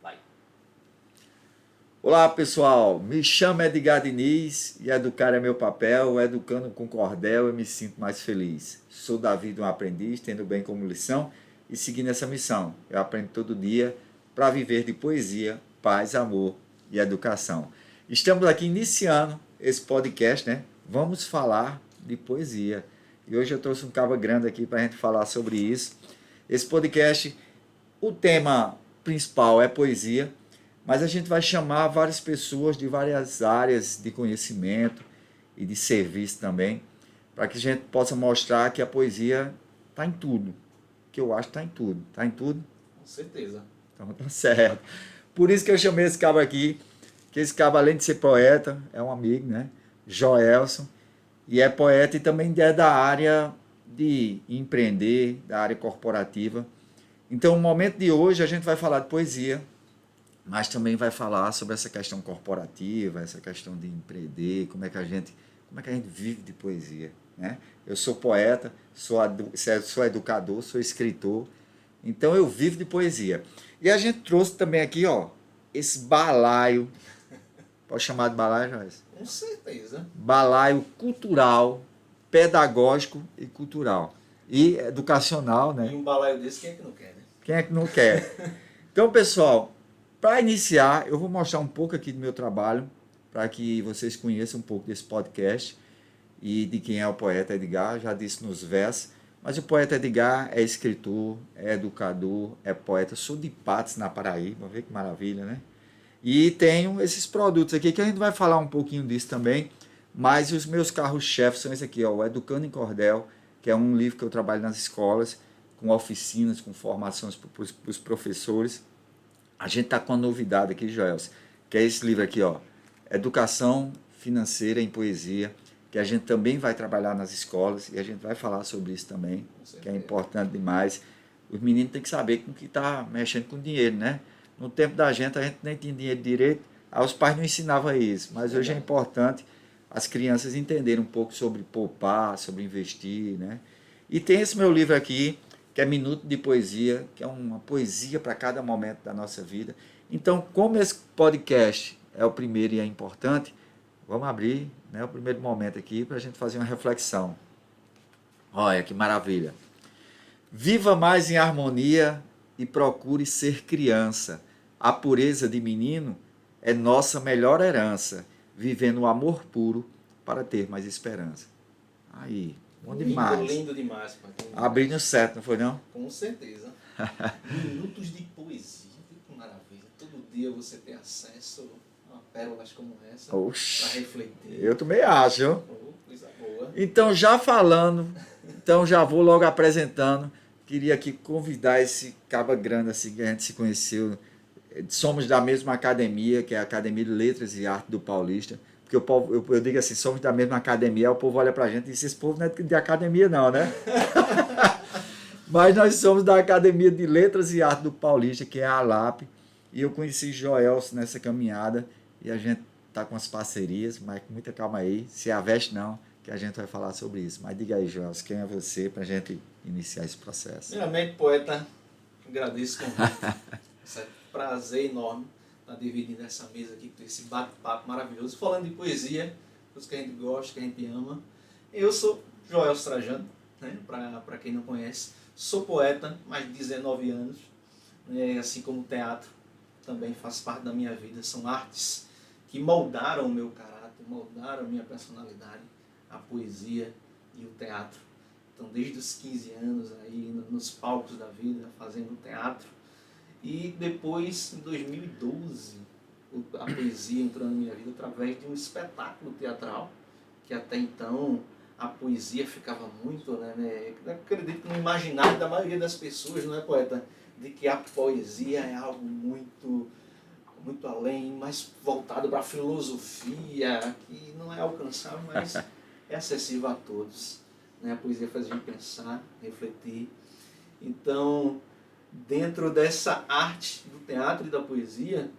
Vai. Olá pessoal, me chamo Edgar Diniz e educar é meu papel, educando com cordel eu me sinto mais feliz. Sou Davi, um aprendiz, tendo bem como lição e seguindo essa missão. Eu aprendo todo dia para viver de poesia, paz, amor e educação. Estamos aqui iniciando esse podcast, né? Vamos falar de poesia. E hoje eu trouxe um cabo grande aqui para a gente falar sobre isso. Esse podcast, o tema principal é poesia, mas a gente vai chamar várias pessoas de várias áreas de conhecimento e de serviço também, para que a gente possa mostrar que a poesia está em tudo, que eu acho que está em tudo. Está em tudo? Com certeza. Então tá certo. Por isso que eu chamei esse cabo aqui, que esse cabo, além de ser poeta, é um amigo, né? Joelson, e é poeta e também é da área de empreender, da área corporativa. Então, no momento de hoje, a gente vai falar de poesia, mas também vai falar sobre essa questão corporativa, essa questão de empreender, como é que a gente vive de poesia, né? Eu sou poeta, sou educador, sou escritor, então eu vivo de poesia. E a gente trouxe também aqui, ó, esse balaio, pode chamar de balaio, Joyce? Com certeza. Balaio cultural, pedagógico e cultural. E educacional, né? E um balaio desse, quem é que não quer, né? Quem é que não quer? Então, pessoal, para iniciar, eu vou mostrar um pouco aqui do meu trabalho, para que vocês conheçam um pouco desse podcast e de quem é o poeta Edgar, já disse nos versos, mas o poeta Edgar é escritor, é educador, é poeta, sou de Patos, na Paraíba, vê que maravilha, né? E tenho esses produtos aqui, que a gente vai falar um pouquinho disso também, mas os meus carros-chefes são esse aqui, ó, o Educando em Cordel, que é um livro que eu trabalho nas escolas, com oficinas, com formações para os professores. A gente está com uma novidade aqui, Joelson, que é esse livro aqui, ó, Educação Financeira em Poesia, que a gente também vai trabalhar nas escolas, e a gente vai falar sobre isso também, que é importante demais. Os meninos têm que saber com que está mexendo com dinheiro, né? No tempo da gente, a gente nem tinha dinheiro direito, aí os pais não ensinavam isso, mas hoje é importante as crianças entenderem um pouco sobre poupar, sobre investir, né? E tem esse meu livro aqui, que é Minuto de Poesia, que é uma poesia para cada momento da nossa vida. Então, como esse podcast é o primeiro e é importante, vamos abrir, né, o primeiro momento aqui para a gente fazer uma reflexão. Olha que maravilha. Viva mais em harmonia e procure ser criança. A pureza de menino é nossa melhor herança, vivendo o amor puro para ter mais esperança. Aí, bom demais. Lindo demais. Abrindo certo, não foi não? Com certeza. Minutos de poesia, que maravilha. Todo dia você tem acesso a pérolas como essa para refletir. Eu também acho. Oh, coisa boa. Então, já falando, já vou logo apresentando. Queria aqui convidar esse caba grande assim, que a gente se conheceu. Somos da mesma academia, que é a Academia de Letras e Arte do Paulista. Porque o povo, eu digo assim, somos da mesma academia, o povo olha pra gente e diz, esse povo não é de academia não, né? Mas nós somos da Academia de Letras e Arte do Paulista, que é a ALAP. E eu conheci Joelson nessa caminhada. E a gente tá com as parcerias, mas com muita calma aí. Se aveste não, que a gente vai falar sobre isso. Mas diga aí, Joelson, quem é você pra gente iniciar esse processo? Primeiramente, poeta, agradeço o convite. É um prazer enorme estar dividindo essa mesa aqui com esse bate-papo maravilhoso, falando de poesia, coisas que a gente gosta, que a gente ama. Eu sou Joelson Trajano, né? Para quem não conhece, sou poeta, mais de 19 anos, né? Assim como o teatro também faz parte da minha vida, são artes que moldaram o meu caráter, moldaram a minha personalidade, a poesia e o teatro. Então, desde os 15 anos, aí nos palcos da vida, fazendo teatro. E depois, em 2012, a poesia entrou na minha vida através de um espetáculo teatral, que até então a poesia ficava muito, né? Eu acredito que no imaginário da maioria das pessoas, não é, poeta? De que a poesia é algo muito além, mais voltado para a filosofia, que não é alcançável, mas é acessível a todos. Né? A poesia faz a gente pensar, refletir. Então, dentro dessa arte do teatro e da poesia,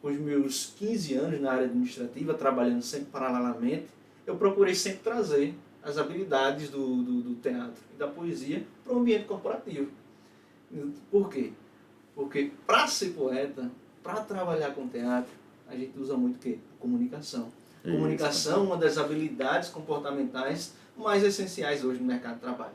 com os meus 15 anos na área administrativa, trabalhando sempre paralelamente, eu procurei sempre trazer as habilidades do teatro e da poesia para o ambiente corporativo. Por quê? Porque para ser poeta, para trabalhar com teatro, a gente usa muito o quê? A comunicação. Isso. Comunicação é uma das habilidades comportamentais mais essenciais hoje no mercado de trabalho.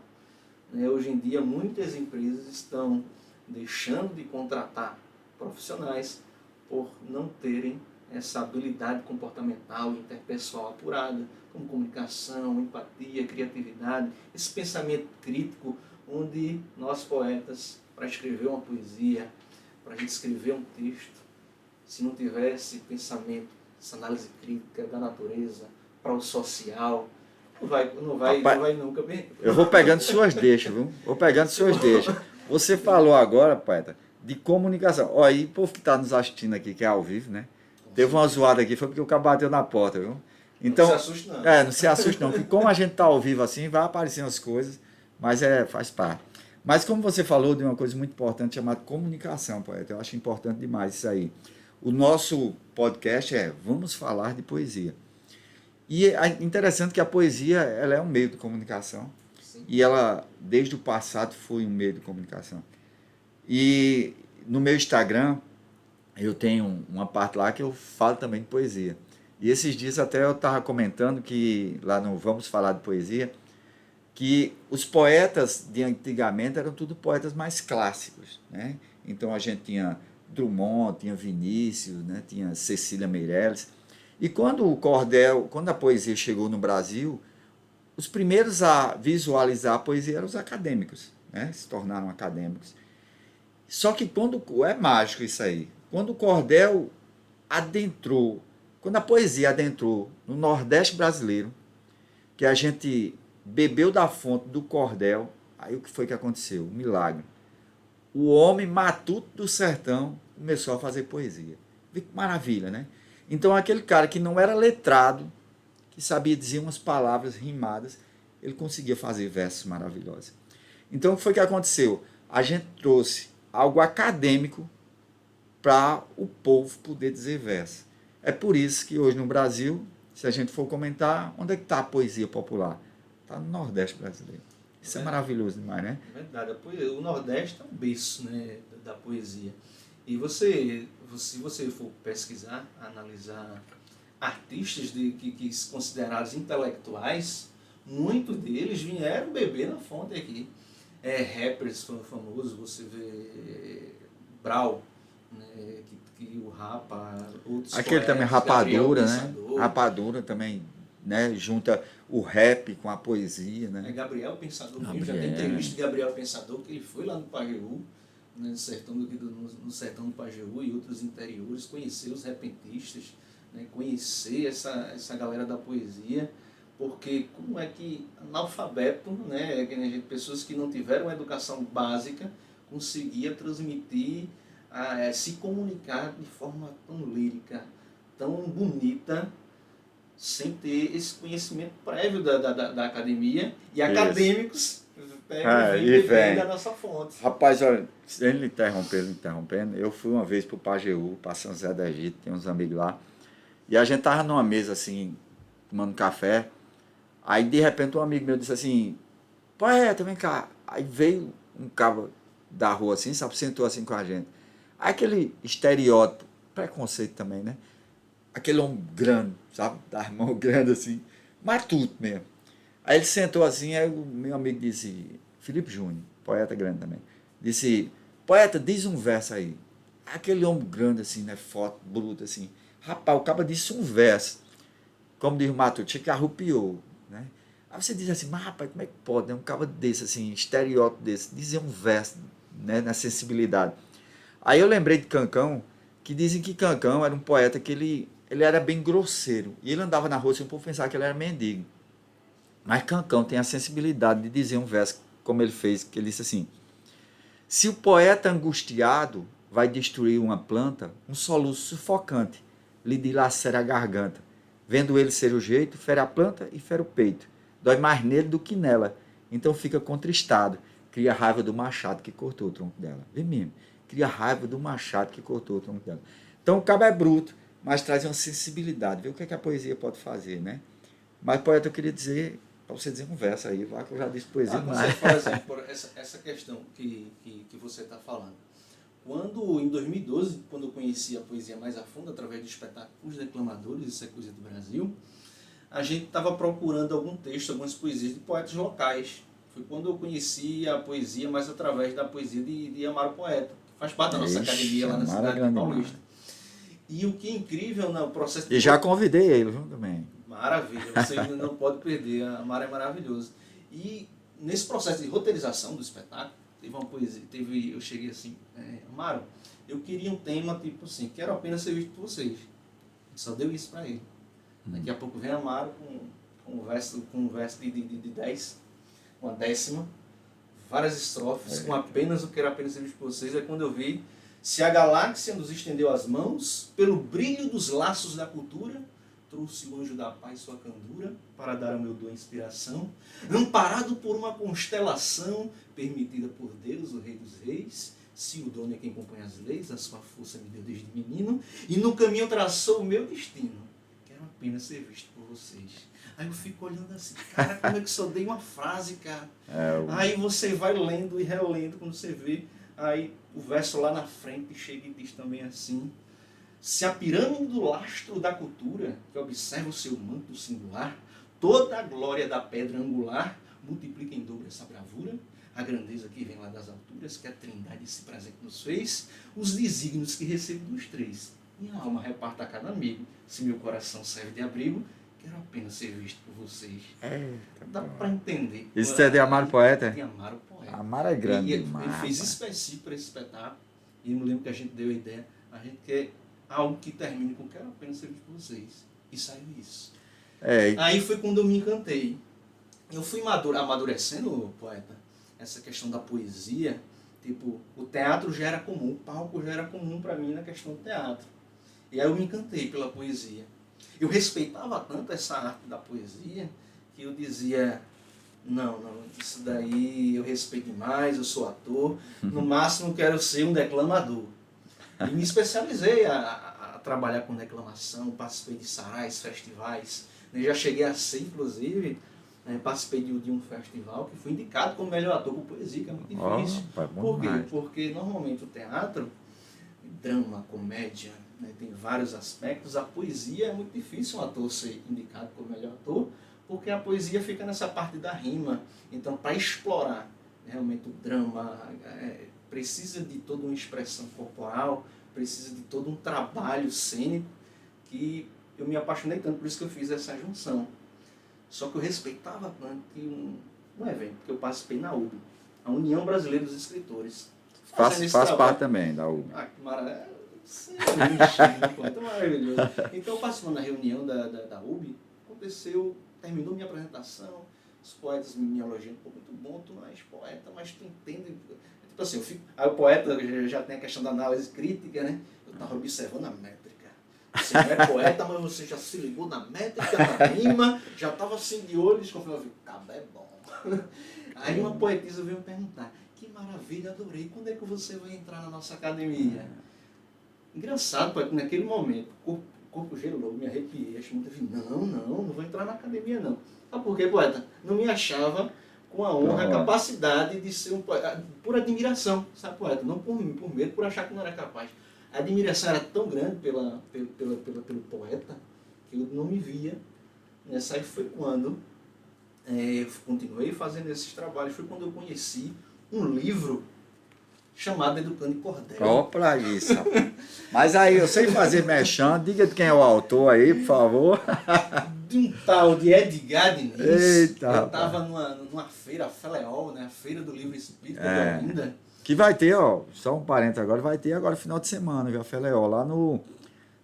Hoje em dia, muitas empresas estão deixando de contratar profissionais por não terem essa habilidade comportamental e interpessoal apurada, como comunicação, empatia, criatividade, esse pensamento crítico, onde nós poetas, para escrever uma poesia, para a gente escrever um texto, se não tivesse pensamento, essa análise crítica da natureza, para o social, não vai nunca bem. Eu vou pegando suas deixas, viu? Vou pegando suas deixas. Você falou agora, poeta, de comunicação. Ó, aí o povo que está nos assistindo aqui, que é ao vivo, né? Teve uma zoada aqui, foi porque o cara bateu na porta, viu? Então, não se assuste não. Não se assuste não, porque como a gente está ao vivo assim, vai aparecendo as coisas, mas faz parte. Mas como você falou de uma coisa muito importante chamada comunicação, poeta, eu acho importante demais isso aí. O nosso podcast Vamos Falar de Poesia. E é interessante que a poesia ela é um meio de comunicação. Sim. E ela, desde o passado, foi um meio de comunicação. E no meu Instagram, eu tenho uma parte lá que eu falo também de poesia. E esses dias até eu estava comentando que, lá no Vamos Falar de Poesia, que os poetas de antigamente eram tudo poetas mais clássicos, né? Então a gente tinha Drummond, tinha Vinícius, né? Tinha Cecília Meirelles. E quando a poesia chegou no Brasil, os primeiros a visualizar a poesia eram os acadêmicos, né? Se tornaram acadêmicos. Só que é mágico isso aí. Quando o cordel adentrou, quando a poesia adentrou no Nordeste brasileiro, que a gente bebeu da fonte do cordel, aí o que foi que aconteceu? Um milagre. O homem matuto do sertão começou a fazer poesia. Vê que maravilha, né? Então aquele cara que não era letrado, que sabia dizer umas palavras rimadas, ele conseguia fazer versos maravilhosos. Então o que foi que aconteceu? A gente trouxe algo acadêmico para o povo poder dizer versos. É por isso que hoje no Brasil, se a gente for comentar, onde é que está a poesia popular? Está no Nordeste brasileiro. Isso é maravilhoso demais, né? É verdade. O Nordeste é um berço, né, da poesia. E se você for pesquisar, analisar artistas que considerados intelectuais, muitos deles vieram beber na fonte aqui. Rappers famosos, você vê Brau, né, que o Rapa, outros aquele poetas, também, Rapadura, né? Pensador, Rapadura também, né? Junta o rap com a poesia, né? Gabriel Pensador, Gabriel. já tem entrevista de Gabriel Pensador, que ele foi lá no Pajeú, né, no sertão do Pajeú e outros interiores, conhecer os repentistas, né, conhecer essa galera da poesia, porque como é que analfabeto, né, pessoas que não tiveram uma educação básica, conseguia transmitir, se comunicar de forma tão lírica, tão bonita, sem ter esse conhecimento prévio da academia, e acadêmicos vêm da nossa fonte. Rapaz, olha, sem lhe interrompendo, eu fui uma vez para o Pajeú, para São José do Egito, tem uns amigos lá, e a gente estava numa mesa assim, tomando café, aí de repente um amigo meu disse assim, poeta, vem cá. Aí veio um cabo da rua assim, sabe, sentou assim com a gente. Aí aquele estereótipo, preconceito também, né? Aquele homem grande, sabe? Das mãos grandes assim, matuto mesmo. Aí ele sentou assim, aí o meu amigo disse, Felipe Júnior, poeta grande também, disse, poeta, diz um verso aí. Aquele homem grande assim, né? Forte, bruto assim. Rapaz, o cara disse um verso. Como diz o Matuto, que arrupiou, né? Aí você diz assim, mas rapaz, como é que pode, né? Um cara desse, assim, estereótipo desse, dizer um verso, né? Na sensibilidade. Aí eu lembrei de Cancão, que dizem que Cancão era um poeta que ele era bem grosseiro. E ele andava na rua e o povo pensava que ele era mendigo. Mas Cancão tem a sensibilidade de dizer um verso como ele fez, que ele disse assim, se o poeta angustiado vai destruir uma planta, um soluço sufocante lhe dilacera a garganta. Vendo ele ser o jeito, fere a planta e fere o peito. Dói mais nele do que nela. Então fica contristado. Cria raiva do machado que cortou o tronco dela. Vê mesmo. Cria raiva do machado que cortou o tronco dela. Então o cabo é bruto, mas traz uma sensibilidade. Vê o que a poesia pode fazer, né? Mas, poeta, eu queria dizer Para você dizer um verso aí, vai que eu já disse poesia Você, demais. por exemplo, essa questão que você está falando. Em 2012, quando eu conheci a poesia mais a fundo, através do espetáculo Os Declamadores, Isso é Coisa do Brasil, a gente estava procurando algum texto, algumas poesias de poetas locais. Foi quando eu conheci a poesia, mas através da poesia de Amaro Poeta, que faz parte da nossa academia lá na cidade de Paulista. E o que é incrível no processo... E já convidei ele, viu, também. Maravilha, você não pode perder, a Amaro é maravilhoso. E nesse processo de roteirização do espetáculo, teve uma poesia, eu cheguei assim, Amaro, eu queria um tema tipo assim, quero apenas ser visto por vocês. Só deu isso para ele. Daqui a pouco vem Amaro com um verso de 10, uma décima, várias estrofes, com apenas o quero apenas ser visto por vocês. É quando eu vi, se a galáxia nos estendeu as mãos, pelo brilho dos laços da cultura, trouxe o anjo da paz sua candura, para dar ao meu dom inspiração, amparado por uma constelação, permitida por Deus, o Rei dos Reis, se o dono é quem compõe as leis, a sua força me deu desde menino, e no caminho traçou o meu destino. Quero apenas ser visto por vocês. Aí eu fico olhando assim, cara, como é que só dei uma frase, cara? Aí você vai lendo e relendo, quando você vê, aí o verso lá na frente chega e diz também assim, se a pirâmide do lastro da cultura, que observa o seu manto singular, toda a glória da pedra angular, multiplica em dobro essa bravura, a grandeza que vem lá das alturas, que a trindade esse presente nos fez, os desígnios que recebo dos três. Minha alma reparta a cada amigo, se meu coração serve de abrigo, quero apenas ser visto por vocês. Dá para entender. Isso é de Amaro Poeta? De Amaro Poeta. Amaro é grande ele demais. fez específico para esse espetáculo, e eu me lembro que a gente deu a ideia, a gente quer algo que termine com quero apenas ser visto por vocês. E saiu isso. Aí foi quando eu me encantei. Eu fui amadurecendo, poeta, essa questão da poesia. Tipo, o teatro já era comum, o palco já era comum para mim na questão do teatro. E aí eu me encantei pela poesia. Eu respeitava tanto essa arte da poesia que eu dizia, não, isso daí eu respeito demais, eu sou ator, no máximo quero ser um declamador. E me especializei a trabalhar com declamação, participei de sarais, festivais. Eu já cheguei a ser, inclusive, participei de um festival que fui indicado como melhor ator por poesia, que é muito difícil. Por quê? Porque normalmente o teatro, drama, comédia, tem vários aspectos. A poesia é muito difícil um ator ser indicado como melhor ator, porque a poesia fica nessa parte da rima. Então, para explorar realmente o drama, precisa de toda uma expressão corporal, precisa de todo um trabalho cênico, que eu me apaixonei tanto, por isso que eu fiz essa junção. Só que eu respeitava tanto que um evento que eu participei na UB, a União Brasileira dos Escritores. Faz parte também da UB. Que maravilha. Muito maravilhoso. Então, participando da reunião da UB, terminou minha apresentação, os poetas me elogiando, muito bom, tu não és poeta, mas tu entende. Tipo assim, aí o poeta já tem a questão da análise crítica, né? Eu estava observando a métrica. Você não é poeta, mas você já se ligou na métrica, na rima, já estava assim de olho, desconfiado, cabo é bom. Aí uma poetisa veio me perguntar, que maravilha, adorei, quando é que você vai entrar na nossa academia? Engraçado, poeta, naquele momento, o corpo gelou, me arrepiei, achei muito assim, não vou entrar na academia não. Sabe por quê, poeta? Não me achava com a honra, a capacidade de ser um poeta, por admiração, sabe, poeta? Não por medo, por achar que não era capaz. A admiração era tão grande pelo poeta que eu não me via. Nessa aí foi quando eu continuei fazendo esses trabalhos, foi quando eu conheci um livro chamado Educando em Cordel. Ó, pra isso. Mas aí, eu sei fazer mexendo, diga de quem é o autor aí, por favor. De um tal de Edgar Diniz. Eita, eu estava numa feira, a Feleol, né? A Feira do Livro Espírita de Olinda. Que vai ter, ó, só um parênteses agora, vai ter agora final de semana, viu, a Feleol,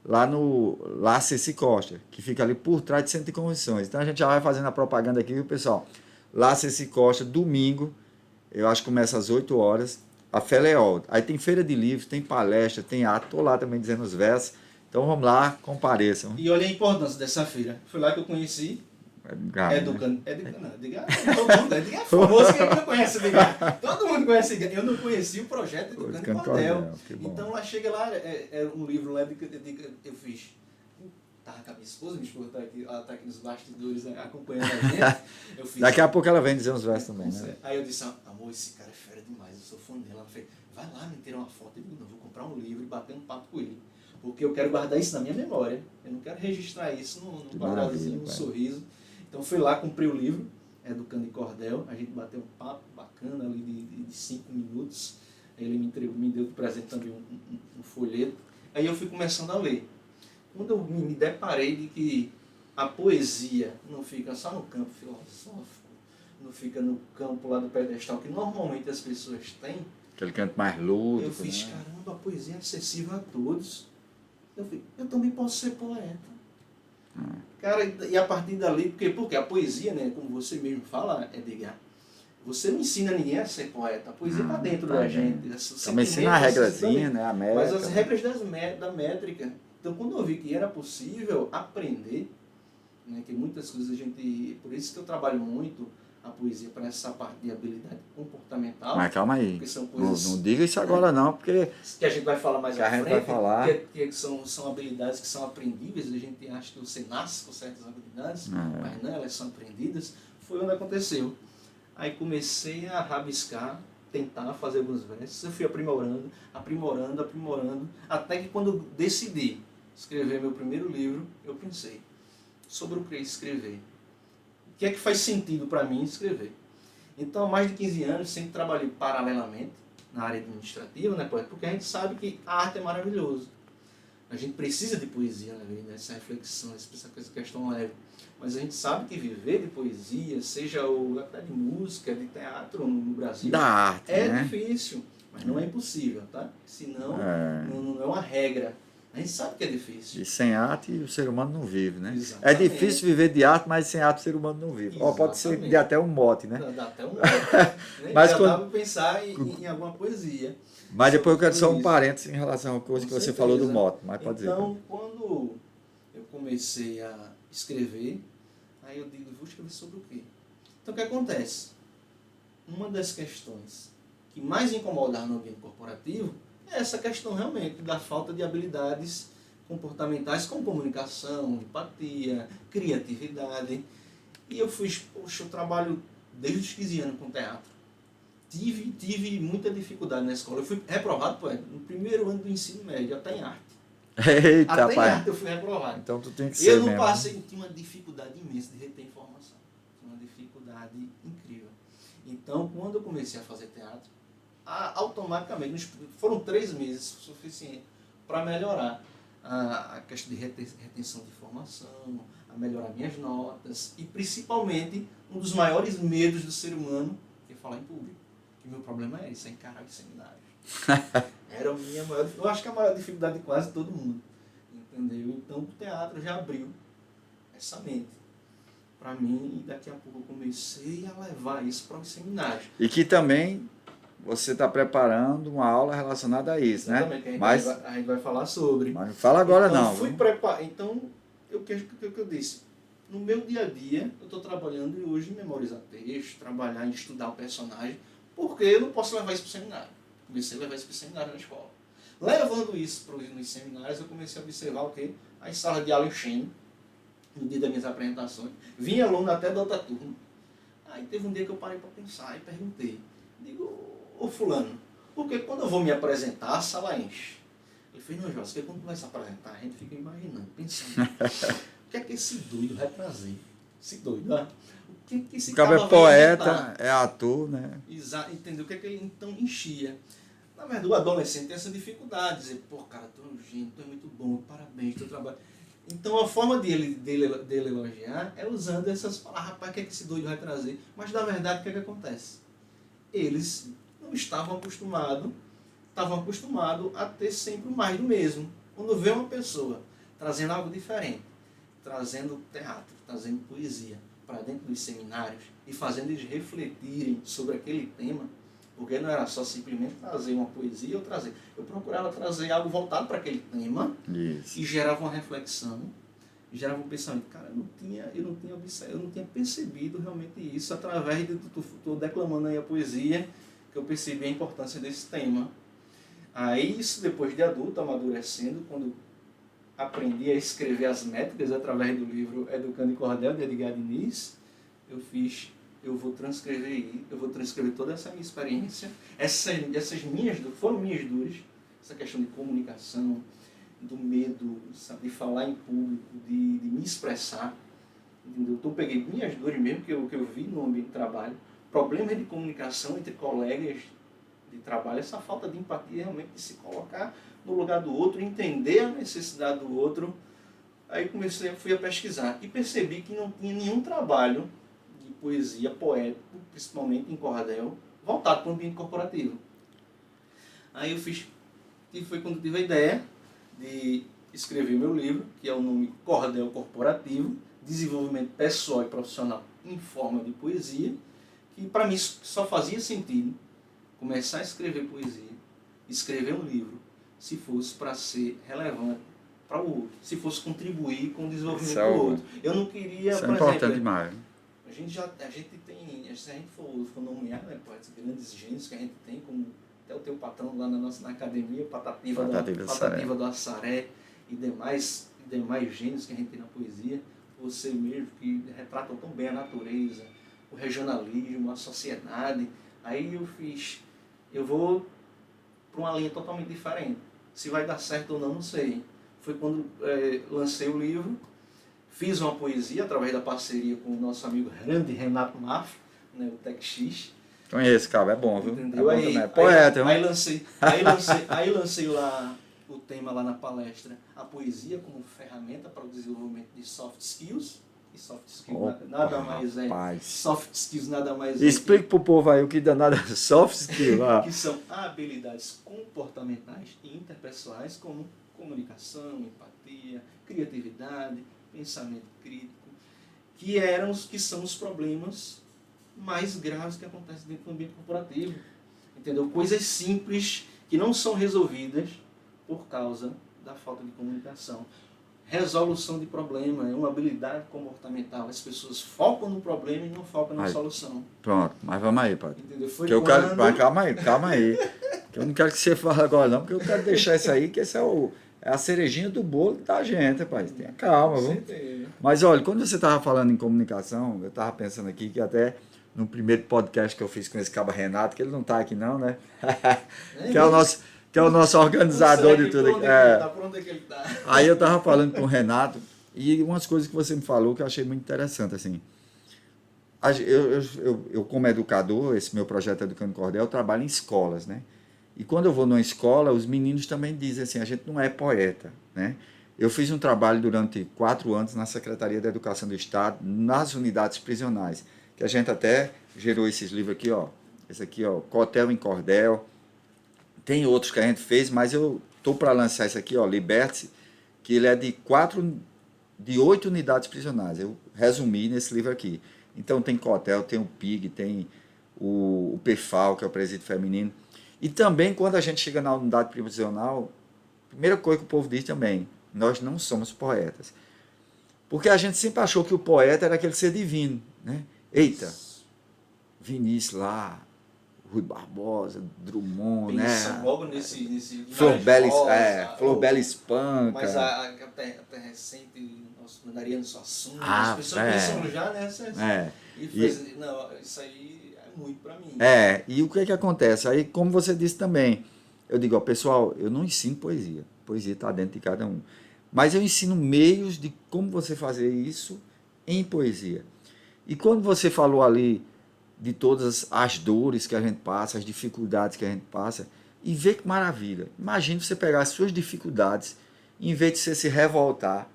lá no Lá Ceci Costa, que fica ali por trás do Centro de Convenções. Então a gente já vai fazendo a propaganda aqui, viu, pessoal? Lá Ceci Costa, domingo, eu acho que começa às 8 horas, a Feleol. Aí tem feira de livros, tem palestra, tem ato, tô lá também dizendo os versos. Então vamos lá, compareçam. E olha a importância dessa feira. Foi lá que eu conheci Educando. Edgar é famoso, quem não conhece Edgar? Todo mundo conhece Edgar. Eu não conhecia o projeto Educando em Cordel. Então lá chega lá, é um livro lá eu fiz. Estava com a minha esposa está aqui, ela está aqui nos bastidores, né, acompanhando a gente. Eu fiz, Daqui a pouco ela vem dizer uns versos também, né? Aí eu disse, amor, esse cara é fera demais, eu sou fã dele. Ela fez, vai lá me tirar uma foto. Eu digo, não, vou comprar um livro e bater um papo com ele. Porque eu quero guardar isso na minha memória. Eu não quero registrar isso num quadradozinho, num sorriso. Então fui lá, comprei o livro, Educando em Cordel. A gente bateu um papo bacana ali de 5 minutos. Ele me deu de presente também um folheto. Aí eu fui começando a ler. Quando eu me deparei de que a poesia não fica só no campo filosófico, não fica no campo lá do pedestal, que normalmente as pessoas têm. Aquele canto mais lúdico. Eu fiz, né? caramba, a poesia é acessível a todos. Eu também posso ser poeta. Cara, e a partir dali, porque a poesia, né, como você mesmo fala, Edgar, você não ensina ninguém a ser poeta. A poesia está dentro da gente. Também ensina a regrazinha, né, a métrica. Mas as regras da métrica. Então, quando eu vi que era possível aprender, né, que muitas coisas a gente... Por isso que eu trabalho muito a poesia para essa parte de habilidade comportamental. Mas calma aí, São coisas, não diga isso agora não, porque... Que a gente vai falar mais à frente. Vai falar. Que são habilidades que são aprendíveis. A gente acha que você nasce com certas habilidades, mas não, elas são aprendidas. Foi onde aconteceu. Aí comecei a rabiscar, tentar fazer alguns versos. Eu fui aprimorando, até que quando eu decidi escrever meu primeiro livro, eu pensei sobre o que escrever. O que é que faz sentido para mim escrever? Então, há mais de 15 anos, sempre trabalhei paralelamente na área administrativa, né, porque a gente sabe que a arte é maravilhosa. A gente precisa de poesia na vida, essa reflexão, essa questão leve. Mas a gente sabe que viver de poesia, seja até de música, de teatro no Brasil, da arte, é difícil, mas não é impossível, tá? Senão, não é uma regra. A gente sabe que é difícil. E sem arte o ser humano não vive, né? Exatamente. É difícil viver de arte, mas sem arte o ser humano não vive. Ó, pode ser de até um mote, né? Dá até um mote. Mas já dá para pensar em alguma poesia. Mas depois eu quero só um parênteses em relação à coisa que você falou do mote. Mas pode dizer. Então, quando eu comecei a escrever, aí eu digo, vou escrever sobre o quê? Então, o que acontece? Uma das questões que mais incomodava no ambiente corporativo é essa questão realmente da falta de habilidades comportamentais como comunicação, empatia, criatividade. E eu eu trabalho desde os 15 anos com teatro. Tive muita dificuldade na escola. Eu fui reprovado, no primeiro ano do ensino médio, até em arte. Eita, até pai. em arte eu fui reprovado. Então tu tem que ser Eu não mesmo. passei, tinha uma dificuldade imensa de reter informação. Tinha uma dificuldade incrível. Então, quando eu comecei a fazer teatro, automaticamente, foram 3 meses suficiente para melhorar a questão de retenção de informação, a melhorar minhas notas e principalmente um dos maiores medos do ser humano, que é falar em público. Que meu problema é isso, é encarar os seminários. Era a minha maior, eu acho que a maior dificuldade de quase todo mundo. Entendeu? Então o teatro já abriu essa mente para mim e daqui a pouco eu comecei a levar isso para os seminários. E que também você está preparando uma aula relacionada a isso, exatamente, né? A gente vai falar sobre. Mas não fala agora então, não. Fui preparar. Então, o que eu disse? No meu dia a dia, eu estou trabalhando hoje em memorizar texto, trabalhar em estudar o personagem, porque eu não posso levar isso para o seminário. Comecei a levar isso para o seminário na escola. Levando isso nos seminários, eu comecei a observar o quê? As salas de aula enchendo, no dia das minhas apresentações. Vinha aluno até da outra turma. Aí teve um dia que eu parei para pensar e perguntei. Digo, ô fulano, porque quando eu vou me apresentar, a sala enche. Ele fez, não, Jorge, porque quando tu vai se apresentar, a gente fica imaginando, pensando. O que é que esse doido vai trazer? Esse doido, né? O que é que esse cara vai poeta, é ator, né? Exato, entendeu? O que é que ele então enchia? Na verdade, o adolescente tem essa dificuldade, dizer, pô, cara, tu é um gênio, tu é muito bom, parabéns, teu trabalho. Então a forma dele elogiar é usando essas palavras, rapaz, o que é que esse doido vai trazer? Mas na verdade, o que é que acontece? Eles não estavam acostumados a ter sempre o mais do mesmo. Quando vê uma pessoa trazendo algo diferente, trazendo teatro, trazendo poesia para dentro dos seminários e fazendo eles refletirem sobre aquele tema, porque não era só simplesmente trazer uma poesia ou trazer. Eu procurava trazer algo voltado para aquele tema. Isso. E gerava uma reflexão, gerava um pensamento. Cara, eu não tinha percebido realmente isso através de tu declamando aí a poesia, que eu percebi a importância desse tema. Aí isso depois de adulto, amadurecendo, quando aprendi a escrever as métricas através do livro Educando em Cordel, de Edgar Diniz, eu vou transcrever toda essa minha experiência, foram minhas dores, essa questão de comunicação, do medo, sabe, de falar em público, de me expressar, entendeu? Então eu peguei minhas dores mesmo, que eu vi no ambiente de trabalho, problemas de comunicação entre colegas de trabalho, essa falta de empatia realmente de se colocar no lugar do outro, entender a necessidade do outro. Aí fui a pesquisar e percebi que não tinha nenhum trabalho de poesia poético, principalmente em cordel, voltado para o ambiente corporativo. Aí eu fiz, e foi quando eu tive a ideia de escrever meu livro, que é o nome Cordel Corporativo, Desenvolvimento Pessoal e Profissional em Forma de Poesia, que para mim só fazia sentido começar a escrever poesia, escrever um livro, se fosse para ser relevante para o outro, se fosse contribuir com o desenvolvimento do outro. Eu não queria, isso por é importante exemplo, demais. a gente tem, se a gente for nomear, né, poetas, grandes gênios que a gente tem, como até o teu patrão lá na academia, Patativa do Assaré e demais gênios que a gente tem na poesia, você mesmo, que retratam tão bem a natureza, o regionalismo, a sociedade. Aí eu vou para uma linha totalmente diferente. Se vai dar certo ou não sei. Foi quando lancei o livro, fiz uma poesia através da parceria com o nosso amigo grande Renato Maff, né, o TechX. Conheço, cara, é bom, viu? Entendeu? É bom também. É poeta, aí lancei lá o tema lá na palestra, a poesia como ferramenta para o desenvolvimento de soft skills. E soft skills nada mais é. Soft skills nada mais é. Explica pro povo aí o que danado é soft skills. Que são habilidades comportamentais e interpessoais, como comunicação, empatia, criatividade, pensamento crítico, que são os problemas mais graves que acontecem dentro do ambiente corporativo. Entendeu? Coisas simples que não são resolvidas por causa da falta de comunicação. Resolução de problema é uma habilidade comportamental. As pessoas focam no problema e não focam na solução. Pronto, mas vamos aí, Padre. Entendeu? Calma aí. Que eu não quero que você fale agora não, porque eu quero deixar isso aí, que esse é a cerejinha do bolo da gente, pai. Tenha calma, viu? Mas olha, quando você estava falando em comunicação, eu estava pensando aqui que até no primeiro podcast que eu fiz com esse cabo Renato, que ele não está aqui não, né? que é o nosso organizador de tudo aqui. Aí eu estava falando com o Renato, e umas coisas que você me falou que eu achei muito interessante, assim. Eu como educador, esse meu projeto Educando Cordel, eu trabalho em escolas, né? E quando eu vou numa escola, os meninos também dizem assim, a gente não é poeta, né? Eu fiz um trabalho durante 4 anos na Secretaria da Educação do Estado, nas unidades prisionais, que a gente até gerou esses livros aqui, ó. Esse aqui, ó, Cotel em Cordel. Tem outros que a gente fez, mas eu estou para lançar esse aqui, ó, Liberte-se, que ele é de 8 unidades prisionais. Eu resumi nesse livro aqui. Então tem Cotel, tem o PIG, tem o PEFAL, que é o Presídio Feminino. E também, quando a gente chega na unidade prisional, a primeira coisa que o povo diz também, nós não somos poetas. Porque a gente sempre achou que o poeta era aquele ser divino, né? Eita, Vinícius lá, Rui Barbosa, Drummond, pensa né? logo nesse Flor Bela Espanca. Mas até recente, nosso Mariano Suassuna, as pessoas pensam já nessa. Não, isso aí é muito para mim. E o que acontece? Aí, como você disse também, eu digo, ó, pessoal, eu não ensino poesia. Poesia está dentro de cada um. Mas eu ensino meios de como você fazer isso em poesia. E quando você falou ali de todas as dores que a gente passa, as dificuldades que a gente passa, e vê que maravilha. Imagina você pegar as suas dificuldades, em vez de você se revoltar,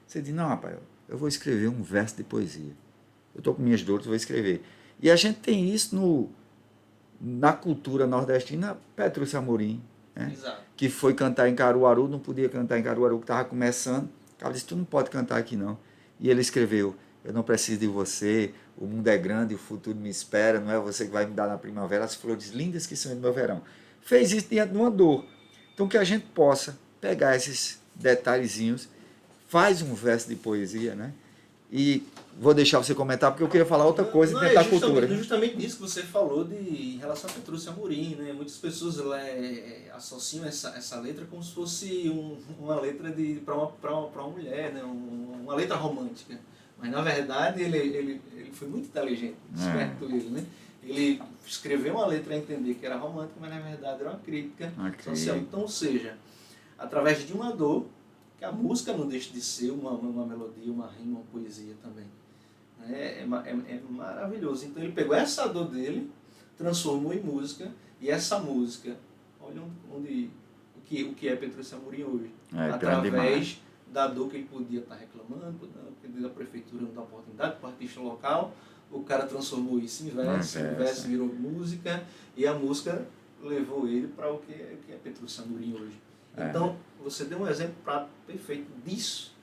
você diz, não, rapaz, eu vou escrever um verso de poesia. Eu estou com minhas dores, vou escrever. E a gente tem isso na cultura nordestina, Petrúcio Amorim, né? Que foi cantar em Caruaru, não podia cantar em Caruaru, que estava começando. O cara disse, tu não pode cantar aqui não. E ele escreveu, eu não preciso de você, o mundo é grande, o futuro me espera, não é você que vai me dar na primavera as flores lindas que são no meu verão. Fez isso diante de uma dor. Então que a gente possa pegar esses detalhezinhos, faz um verso de poesia, né? E vou deixar você comentar, porque eu queria falar outra coisa e tentar a cultura. Justamente nisso que você falou em relação a Petrúcio Amorim, né? Muitas pessoas associam essa letra como se fosse uma letra para uma mulher, né? Uma letra romântica. Mas na verdade ele foi muito inteligente, esperto ele, né? Ele escreveu uma letra a entender que era romântica, mas na verdade era uma crítica social. Então, ou seja, através de uma dor, que a música não deixa de ser uma melodia, uma rima, uma poesia também. É maravilhoso. Então ele pegou essa dor dele, transformou em música, e essa música, olha o que é Petrúcio Amorim hoje. Através da dor que ele podia estar reclamando, da prefeitura não dar oportunidade para o artista local, o cara transformou isso em verso, o verso virou música, e a música levou ele para o que é Petrúcio Amorim hoje. Então, você deu um exemplo perfeito disso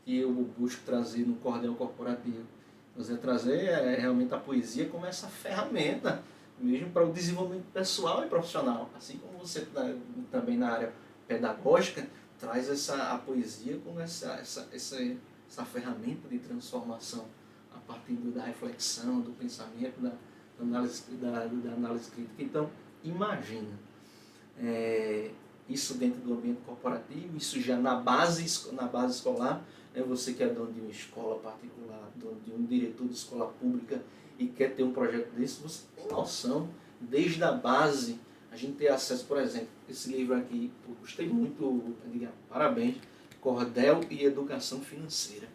que eu busco trazer no Cordel Corporativo. Você trazer realmente a poesia como essa ferramenta mesmo para o desenvolvimento pessoal e profissional. Assim como você também na área pedagógica traz a poesia como essa ferramenta de transformação a partir da reflexão, do pensamento, da análise crítica. Então, imagina isso dentro do ambiente corporativo, isso já na base escolar, você que é dono de uma escola particular, dono de um diretor de escola pública e quer ter um projeto desse, você tem noção, desde a base, a gente ter acesso, por exemplo, esse livro aqui, gostei muito, parabéns, Cordel e Educação Financeira.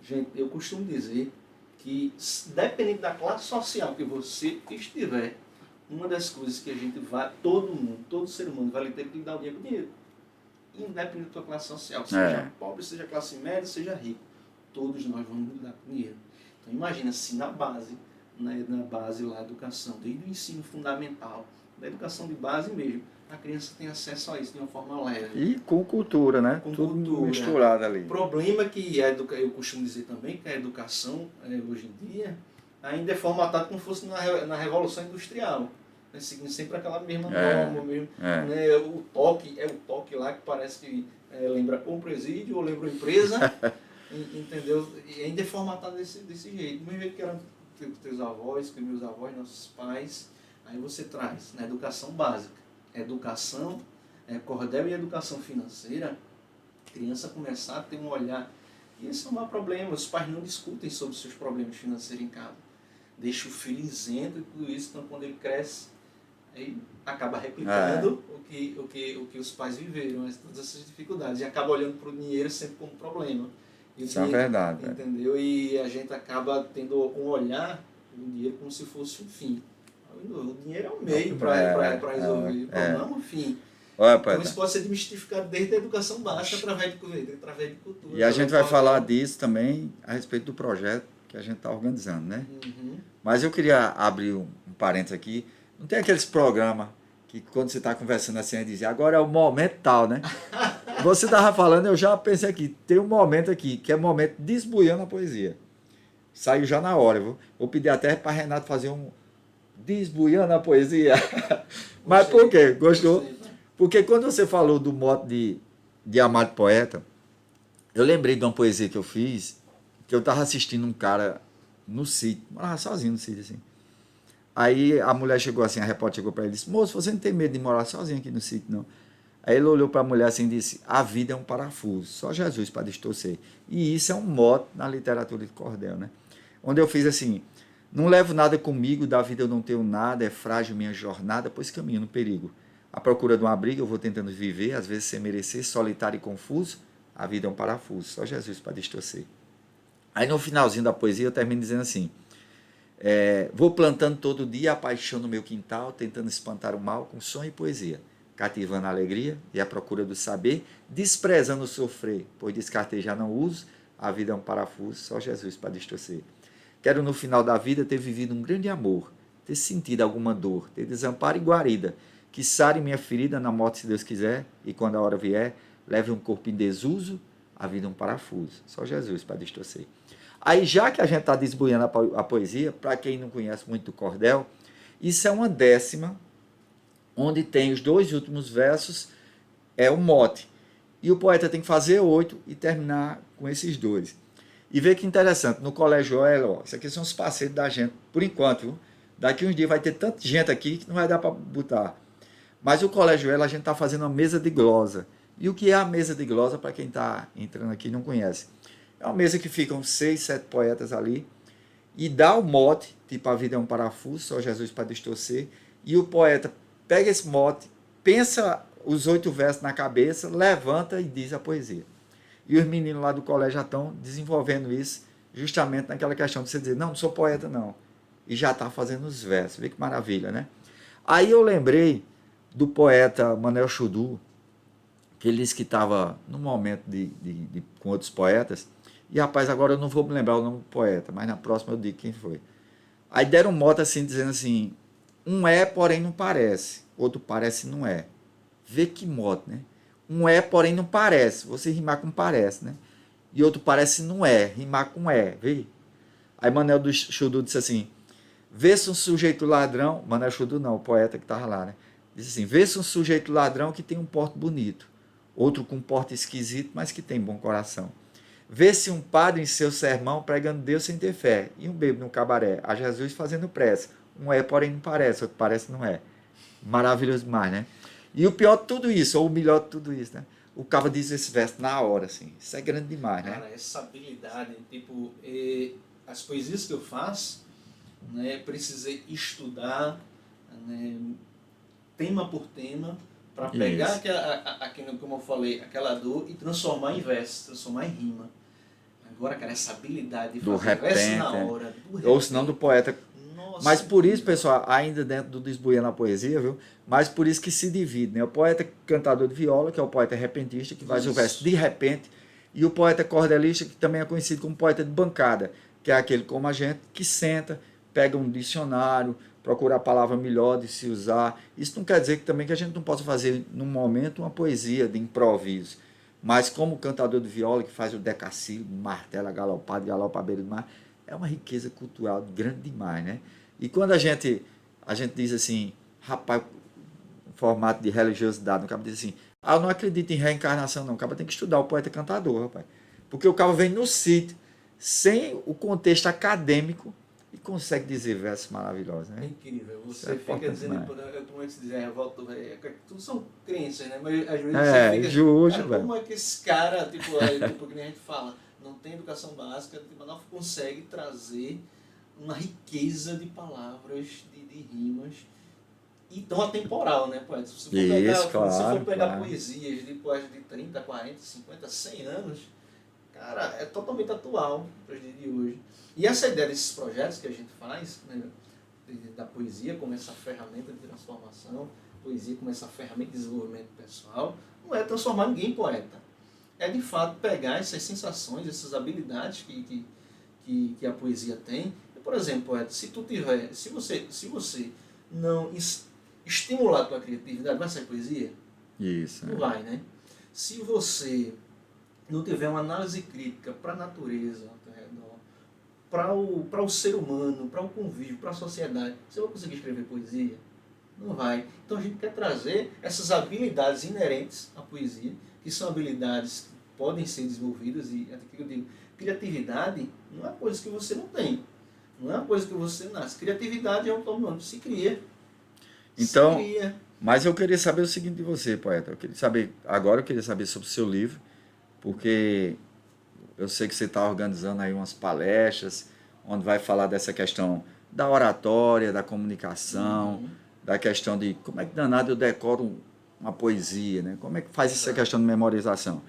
Gente, eu costumo dizer que, dependendo da classe social que você estiver, uma das coisas que a gente vai, todo ser humano vai ter que dar o dinheiro com dinheiro. Independente da tua classe social, seja pobre, seja classe média, seja rico. Todos nós vamos lidar com dinheiro. Então imagina se na base lá, a educação, desde o ensino fundamental, da educação de base mesmo, a criança tem acesso a isso de uma forma leve. E com cultura, né? Com tudo cultura. Misturado ali. O problema é que eu costumo dizer também que a educação, hoje em dia, ainda é formatada como se fosse na Revolução Industrial. Seguindo sempre aquela mesma norma, mesmo, né? O toque lá que parece que lembra ou um presídio ou lembra uma empresa, entendeu? E ainda é formatado desse jeito. Do mesmo jeito que eram teus avós, que meus avós, nossos pais, aí você traz na educação básica, educação, cordel e educação financeira, a criança começar a ter um olhar. E esse é um maior problema, os pais não discutem sobre os seus problemas financeiros em casa. Deixa o filho isento e tudo isso, então quando ele cresce, aí acaba replicando o que os pais viveram, todas essas dificuldades, e acaba olhando para o dinheiro sempre como um problema. Isso é verdade. Entendeu? E a gente acaba tendo um olhar do dinheiro como se fosse um fim. O dinheiro é um meio para resolver, não é um fim. Então isso pode ser desmistificado desde a educação básica através de cultura. E a gente vai falar disso também a respeito do projeto que a gente está organizando, né? Uhum. Mas eu queria abrir um parênteses aqui. Não tem aqueles programas que quando você está conversando assim, a dizer, agora é o momento tal, né? Você estava falando, eu já pensei aqui, tem um momento aqui, que é o momento desbuiando a poesia. Saiu já na hora. Vou pedir até para Renato fazer um desbuiando a poesia. Mas por quê? Gostou? Porque quando você falou do mote de Amado Poeta, eu lembrei de uma poesia que eu fiz, que eu estava assistindo um cara no sítio, morava sozinho no sítio, assim. Aí a mulher chegou assim, a repórter chegou para ele e disse, moço, você não tem medo de morar sozinho aqui no sítio, não? Aí ele olhou para a mulher assim e disse, a vida é um parafuso, só Jesus para distorcer. E isso é um mote na literatura de cordel, né? Onde eu fiz assim, não levo nada comigo, da vida eu não tenho nada, é frágil minha jornada, pois caminho no perigo. À procura de um abrigo eu vou tentando viver, às vezes sem merecer, solitário e confuso, a vida é um parafuso, só Jesus para distorcer. Aí no finalzinho da poesia eu termino dizendo assim, vou plantando todo dia a paixão no meu quintal, tentando espantar o mal com sonho e poesia, cativando a alegria e a procura do saber, desprezando o sofrer, pois descartei já não uso, a vida é um parafuso, só Jesus para distorcer. Quero no final da vida ter vivido um grande amor, ter sentido alguma dor, ter desamparo e guarida, que sare minha ferida na morte se Deus quiser, e quando a hora vier, leve um corpo em desuso, a vida é um parafuso, só Jesus para distorcer. Aí, já que a gente está desbuiando a poesia, para quem não conhece muito o cordel, isso é uma décima, onde tem os 2 últimos versos, é o mote. E o poeta tem que fazer 8 e terminar com esses 2. E vê que interessante, no Colégio Elo, ó, isso aqui são os parceiros da gente, por enquanto, viu? Daqui uns dias vai ter tanta gente aqui que não vai dar para botar. Mas o Colégio Elo, a gente está fazendo uma mesa de glosa. E o que é a mesa de glosa, para quem está entrando aqui e não conhece? É uma mesa que ficam 6, 7 poetas ali, e dá o mote, tipo a vida é um parafuso, só Jesus para distorcer, e o poeta pega esse mote, pensa os 8 versos na cabeça, levanta e diz a poesia. E os meninos lá do colégio já estão desenvolvendo isso, justamente naquela questão de você dizer, não sou poeta não, e já está fazendo os versos, vê que maravilha, né? Aí eu lembrei do poeta Manel Chudu, que ele disse que estava num momento com outros poetas, e rapaz, agora eu não vou me lembrar o nome do poeta, mas na próxima eu digo quem foi. Aí deram um mote assim, dizendo assim, um é, porém não parece, outro parece não é. Vê que mote, né? Um é, porém não parece, você rimar com parece, né? E outro parece não é, rimar com é, vê? Aí Manel do Chudu disse assim, vê-se um sujeito ladrão, Manel Chudu não, o poeta que estava lá, né? Disse assim, vê-se um sujeito ladrão que tem um porte bonito, outro com um porte esquisito, mas que tem bom coração. Vê-se um padre em seu sermão pregando Deus sem ter fé, e um bêbado no cabaré, a Jesus fazendo prece. Um é, porém não parece, outro parece não é. Maravilhoso demais, né? E o pior de tudo isso, ou o melhor de tudo isso, né? O cara diz esse verso na hora, assim. Isso é grande demais, né? Cara, essa habilidade, tipo, as poesias que eu faço, né, precisei estudar, né, tema por tema, para pegar aquela, como eu falei, aquela dor e transformar em verso, transformar em rima. Agora, cara, essa habilidade de do fazer verso na repente, hora, ou se não do poeta. Nossa, Mas por isso, pessoal, ainda dentro do Desbuiando a Poesia, viu? Mas por isso que se divide, né? O poeta cantador de viola, que é o poeta repentista, que faz o verso de repente, e o poeta cordelista, que também é conhecido como poeta de bancada, que é aquele como a gente, que senta, pega um dicionário, procura a palavra melhor de se usar. Isso não quer dizer que também que a gente não possa fazer, num momento, uma poesia de improviso. Mas como cantador de viola, que faz o decassílabo, martela, galopado, galopa à beira do mar, é uma riqueza cultural grande demais, né? E quando a gente diz assim, rapaz, formato de religiosidade, o cara diz assim, eu não acredito em reencarnação não, o cara tem que estudar o poeta cantador, rapaz. Porque o cara vem no sítio, sem o contexto acadêmico, e consegue dizer versos maravilhosos, né? É incrível. Você fica dizendo, como é que se diz, tudo são crenças, né? Mas às vezes você fica justo, cara, como é que esse cara, tipo que nem a gente fala, não tem educação básica, tipo, não consegue trazer uma riqueza de palavras, de rimas, e tão atemporal, né, poeta? Se você for pegar poesias de poetas de 30, 40, 50, 100 anos, cara, é totalmente atual para os dias de hoje. E essa ideia desses projetos que a gente faz, né, da poesia como essa ferramenta de transformação, poesia como essa ferramenta de desenvolvimento pessoal, não é transformar ninguém em poeta. É, de fato, pegar essas sensações, essas habilidades que a poesia tem. E, por exemplo, poeta, se você não estimular a tua criatividade, vai sair poesia? Isso. Não vai, né? Se você não tiver uma análise crítica para a natureza, para o ser humano, para o convívio, para a sociedade, você vai conseguir escrever poesia? Não vai. Então a gente quer trazer essas habilidades inerentes à poesia, que são habilidades que podem ser desenvolvidas, e até que eu digo, criatividade não é coisa que você não tem, não é uma coisa que você nasce. Criatividade é um tom que se cria. Então, mas eu queria saber o seguinte de você, poeta. Eu queria saber sobre o seu livro, porque eu sei que você está organizando aí umas palestras, onde vai falar dessa questão da oratória, da comunicação, da questão de como é que danado eu decoro uma poesia, né? Como é que faz essa questão de memorização.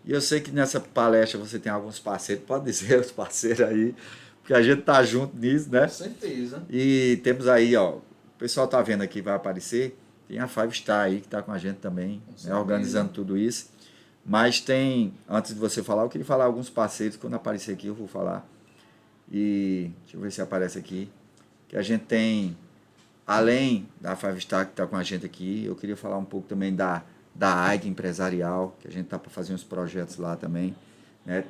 E eu sei que nessa palestra você tem alguns parceiros, pode dizer os parceiros aí, porque a gente tá junto nisso, né? Com certeza. E temos aí, ó, o pessoal tá vendo aqui, vai aparecer, tem a Five Star aí que está com a gente também, né, organizando tudo isso. Mas tem, antes de você falar, eu queria falar alguns parceiros, quando aparecer aqui eu vou falar. E deixa eu ver se aparece aqui. Que a gente tem, além da Five Star que está com a gente aqui, eu queria falar um pouco também da AIG Empresarial, que a gente está para fazer uns projetos lá também. Né?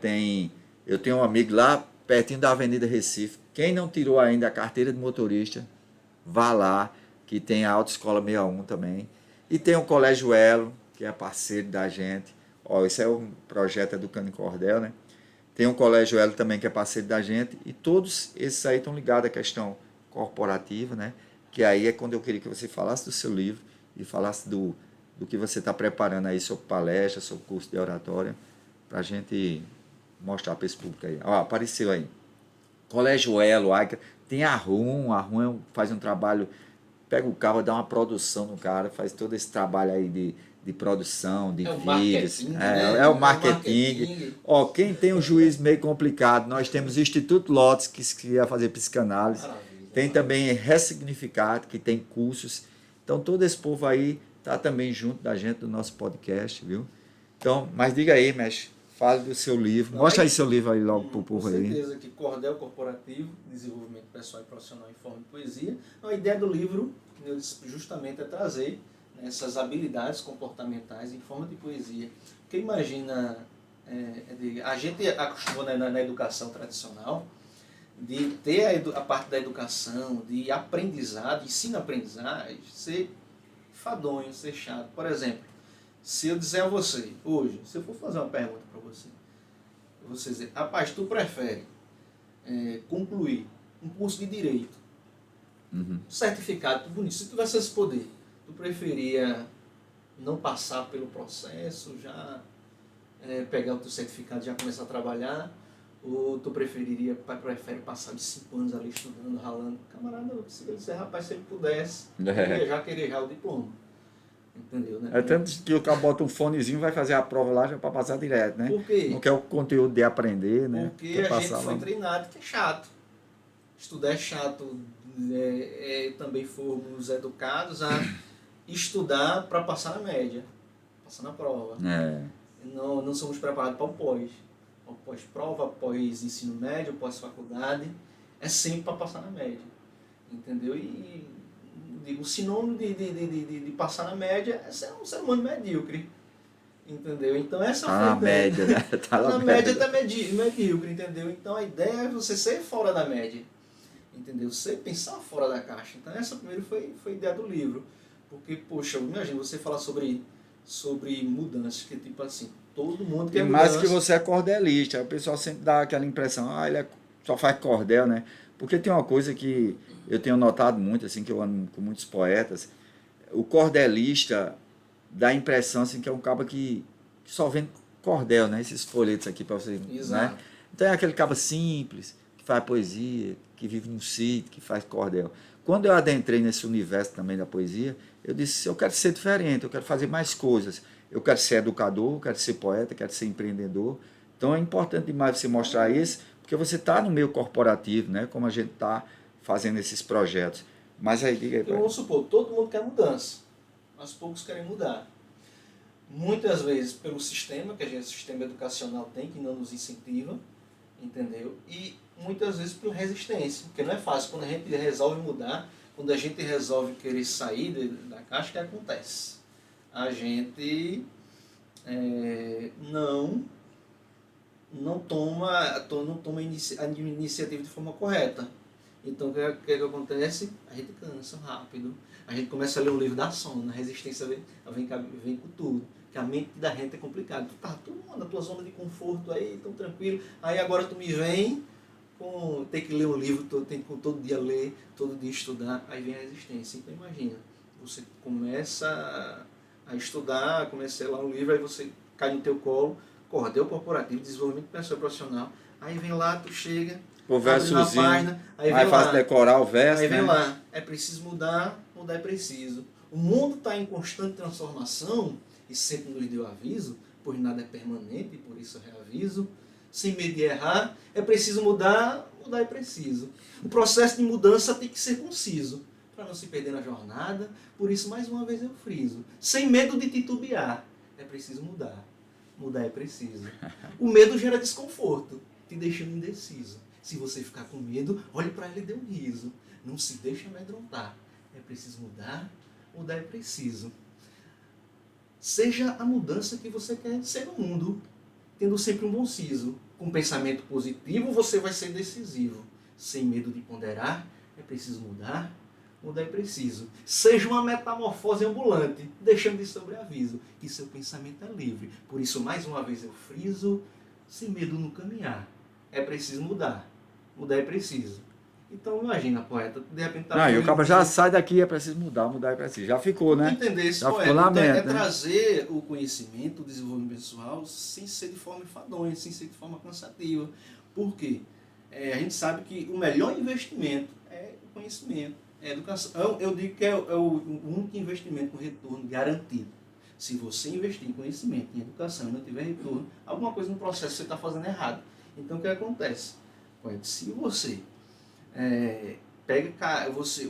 Eu tenho um amigo lá pertinho da Avenida Recife. Quem não tirou ainda a carteira de motorista, vá lá, que tem a Autoescola 61 também. E tem o Colégio Elo, que é parceiro da gente. Ó, esse é um projeto Educando em Cordel, né? Tem o Colégio Elo também, que é parceiro da gente, e todos esses aí estão ligados à questão corporativa, né? Que aí é quando eu queria que você falasse do seu livro e falasse do que você está preparando aí sobre palestra, sobre curso de oratória, para a gente mostrar para esse público aí. Ó, apareceu aí. Colégio Elo, Aica, tem a RUM faz um trabalho, pega o carro, dá uma produção no cara, faz todo esse trabalho aí de produção, de É o vídeos. marketing, né? É o É o marketing. marketing. Ó, quem tem um juiz meio complicado, nós temos o Instituto Lotes, que queria fazer psicanálise. Maravilha. Tem também Ressignificado, que tem cursos. Então, todo esse povo aí está também junto da gente do nosso podcast, viu? Então, mas diga aí, mestre, fale do seu livro. Mostra aí seu livro aí logo pro povo aí. Com certeza, que Cordel Corporativo, Desenvolvimento Pessoal e Profissional em Forma de Poesia. A ideia do livro, justamente, é trazer, né, essas habilidades comportamentais em forma de poesia. Porque imagina, a gente acostumou na educação tradicional de ter a parte da educação, de aprendizado, ensino-aprendizagem, ser fadonho, ser chato. Por exemplo, se eu dizer a você, hoje, se eu for fazer uma pergunta para você dizer, rapaz, tu prefere concluir um curso de Direito, um certificado, tudo bonito, se tu tivesse esse poder, tu preferia não passar pelo processo, já pegar o teu certificado e já começar a trabalhar, ou tu prefere passar de 5 anos ali estudando, ralando? Camarada, se eu disser, rapaz, se ele pudesse, eu ia já querer já o diploma. Entendeu, né? É tanto que o cara bota um fonezinho e vai fazer a prova lá já para passar direto, né? Por quê? Não quer o conteúdo de aprender, né? Porque quer a passar gente foi lá. treinado que é chato. Estudar é chato. Também fomos educados a estudar para passar na média, passar na prova. Não somos preparados para o pós. O pós-prova, pós-ensino médio, pós-faculdade, é sempre para passar na média. Entendeu? E o sinônimo de passar na média é ser um ser humano medíocre. Entendeu? Então essa foi a ideia. Média, né? Tá na média tá medíocre, entendeu? Então a ideia é você ser fora da média. Entendeu? Você pensar fora da caixa. Então essa primeiro foi a ideia do livro. Porque, poxa, imagina você falar sobre mudanças, que tipo assim, todo mundo quer E mais mudança. que você é cordelista, o pessoal sempre dá aquela impressão, ele só faz cordel, né? Porque tem uma coisa que eu tenho notado muito, assim, que eu ando com muitos poetas, o cordelista dá a impressão, assim, que é um cabo que só vende cordel, né? Esses folhetos aqui para você, Exato. né? Então é aquele cabo simples, que faz poesia, que vive num sítio, que faz cordel. Quando eu adentrei nesse universo também da poesia, eu disse, eu quero ser diferente, eu quero fazer mais coisas. Eu quero ser educador, eu quero ser poeta, eu quero ser empreendedor. Então é importante demais você mostrar isso, porque você está no meio corporativo, né? Como a gente está fazendo esses projetos. Mas aí, diga aí, Então vamos supor, todo mundo quer mudança, mas poucos querem mudar. Muitas vezes pelo sistema, que o sistema educacional tem, que não nos incentiva, entendeu? E muitas vezes por resistência, porque não é fácil. Quando a gente resolve mudar, quando a gente resolve querer sair da caixa, o que acontece? A gente não toma a iniciativa de forma correta. Então o que acontece? A gente cansa rápido. A gente começa a ler o livro da sono, a resistência vem com tudo. Que a mente da gente é complicada. Tu tá tudo na tua zona de conforto aí, tão tranquilo. Aí agora tu me vem com ter que ler um livro, tem que todo dia ler, todo dia estudar. Aí vem a resistência. Então imagina, você começa a estudar, começa a ler um livro, aí você cai no teu colo, Cordel Corporativo, Desenvolvimento Pessoal e Profissional. Aí vem lá, tu chega, o versozinho, página, aí mais vem fácil lá, decorar o verso, aí vem né? lá, é preciso mudar é preciso. O mundo está em constante transformação, e sempre nos deu aviso, pois nada é permanente, por isso eu reaviso. Sem medo de errar, é preciso mudar é preciso. O processo de mudança tem que ser conciso, para não se perder na jornada, por isso mais uma vez eu friso. Sem medo de titubear, é preciso mudar é preciso. O medo gera desconforto, te deixando indeciso. Se você ficar com medo, olhe para ele e dê um riso. Não se deixe amedrontar. É preciso mudar é preciso. Seja a mudança que você quer ser no mundo, tendo sempre um bom siso. Com pensamento positivo, você vai ser decisivo. Sem medo de ponderar, é preciso mudar é preciso. Seja uma metamorfose ambulante, deixando de sobreaviso, que seu pensamento é livre. Por isso, mais uma vez eu friso, sem medo no caminhar. É preciso mudar. Mudar é preciso. Então imagina, poeta, de repente tá. Não, e o cara já sai daqui, é preciso mudar, mudar é preciso. Já ficou, né? Entender esse Já poeta. ficou na Então, mente, é né? trazer o conhecimento, o desenvolvimento pessoal, sem ser de forma enfadonha, sem ser de forma cansativa. Por quê? A gente sabe que o melhor investimento é o conhecimento, é a educação. Eu digo que é o único investimento com retorno garantido. Se você investir em conhecimento, em educação e não tiver retorno, alguma coisa no processo você está fazendo errado. Então o que acontece? Se você